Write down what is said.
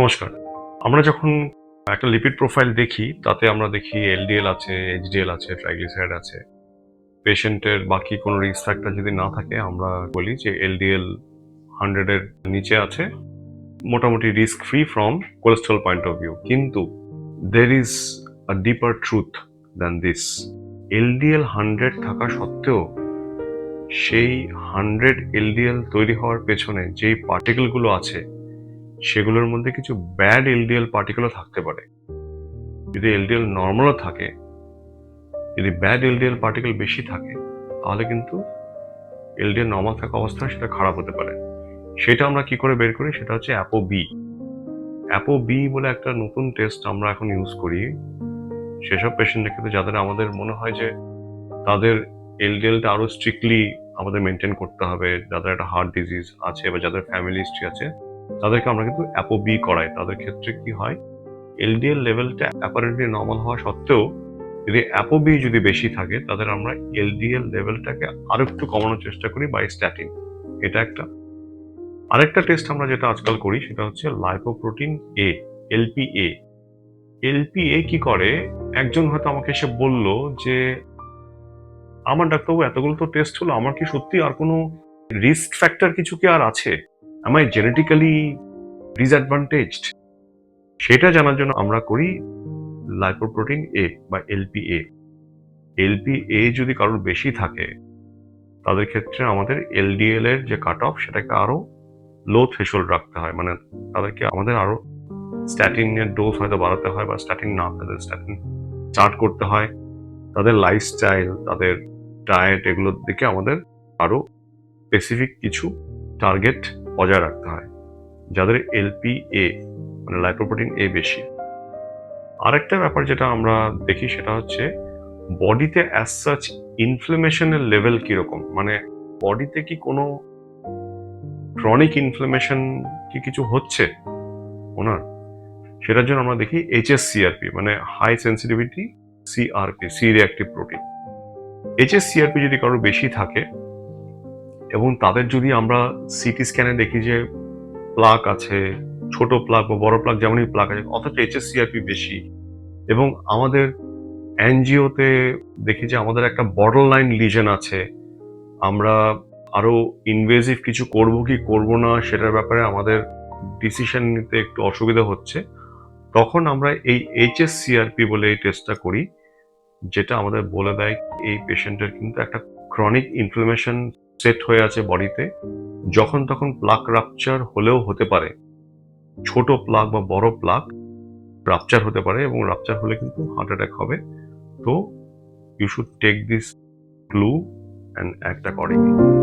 নমস্কার। আমরা যখন একটা লিপিড প্রোফাইল দেখি, তাতে আমরা দেখি এলডিএল আছে, এইচডিএল আছে, ট্রাইগ্লিসারাইড আছে। পেশেন্টের বাকি কোনো রিস্ক ফ্যাক্টর যদি না থাকে, আমরা বলি যে এলডিএল 100 এর নিচে আছে, মোটামুটি risk free from cholesterol point of view. কিন্তু there is a deeper truth than this. LDL 100 থাকা সত্ত্বেও সেই 100 এলডিএল তৈরি হওয়ার পেছনে যেই পার্টিকেলগুলো আছে, সেগুলোর মধ্যে কিছু ব্যাড এলডিএল পার্টিকেলও থাকতে পারে। যদি এলডিএল নর্মালও থাকে, যদি ব্যাড এলডিএল পার্টিকেল বেশি থাকে, তাহলে কিন্তু এলডিএল নর্মাল থাকা অবস্থায় সেটা খারাপ হতে পারে। সেটা আমরা কি করে বের করি? সেটা হচ্ছে অ্যাপো-বি। অ্যাপো-বি বলে একটা নতুন টেস্ট আমরা এখন ইউজ করি সেসব পেশেন্টের ক্ষেত্রে যাদের আমাদের মনে হয় যে তাদের এলডিএলটা আরো স্ট্রিক্টলি আমাদের মেনটেন করতে হবে, যাদের একটা হার্ট ডিজিজ আছে বা যাদের ফ্যামিলি হিস্ট্রি আছে, তাদেরকে আমরা কিন্তু অ্যাপো-বি করাই। তাদের ক্ষেত্রে কি হয়, এলডিএল লেভেলটা অ্যাপারেন্টলি নর্মাল হওয়া সত্ত্বেও যদি অ্যাপো-বি যদি বেশি থাকে, তাদের আমরা এলডিএল লেভেলটাকে আরো একটু কমানোর চেষ্টা করি বাই স্ট্যাটিন। এটা একটা। আরেকটা টেস্ট আমরা যেটা আজকাল করি সেটা হচ্ছে লাইপোপ্রোটিন এ, এলপিএ। এলপিএ কি করে, একজন হয়তো আমাকে এসে বলল যে আমার ডাক্তারবাবু এতগুলো তো টেস্ট হলো, আমার কি সত্যি আর কোনো রিস্ক ফ্যাক্টর কিছু কি আর আছে? am I genetically disadvantaged? সেটা জানার জন্য আমরা করি লাইপোপ্রোটিন এ বা এলপিএ। এলপিএ যদি কারোর বেশি থাকে, তাদের ক্ষেত্রে আমাদের এলডিএল এর যে কাট অফ সেটাকে আরো লো থ্রেশহোল্ড রাখতে হয়। মানে তাদেরকে আমাদের আরো স্ট্যাটিনের ডোজ হয়তো বাড়াতে হয়, বা স্ট্যাটিন না তাদের স্ট্যাটিন চার্ট করতে হয়। তাদের লাইফস্টাইল, তাদের ডায়েট, এগুলোর দিকে আমাদের আরো স্পেসিফিক কিছু টার্গেট বজায় রাখতে হয় যাদের এলপিএ মানে লাইপোপ্রোটিন এ বেশি। আরেকটা ব্যাপার যেটা আমরা দেখি সেটা হচ্ছে বডিতে অ্যাজ সাচ ইনফ্লেমেশনের লেভেল কিরকম, মানে বডিতে কি কোনো ক্রনিক ইনফ্লেমেশন কি কিছু হচ্ছে ওনার, সেটার জন্য আমরা দেখি এইচএসসিআরপি মানে high sensitivity CRP, C reactive protein. HSCRP যদি কারোর বেশি থাকে এবং তাদের যদি আমরা সিটি স্ক্যানে দেখি যে প্লাক আছে, ছোট প্লাক বা বড় প্লাক যেমনই প্লাক আছে, অথচ এইচএসসিআরপি বেশি, এবং আমাদের এনজিওতে দেখি যে আমাদের একটা বর্ডার লাইন লিজেন আছে, আমরা আরো ইনভেসিভ কিছু করব কি করব না সেটার ব্যাপারে আমাদের ডিসিশন নিতে একটু অসুবিধা হচ্ছে, তখন আমরা এই এইচএসসিআরপি বলে এই টেস্টটা করি, যেটা আমাদের বলে দেয় এই পেশেন্টের কিন্তু একটা ক্রনিক ইনফ্লামেশন সেট হয়ে আছে বডিতে। যখন তখন প্লাক রাপচার হলেও হতে পারে, ছোট প্লাক বা বড় প্লাক রাপচার হতে পারে, এবং রাপচার হলে কিন্তু হার্ট অ্যাটাক হবে। তো you should take this clue and act accordingly.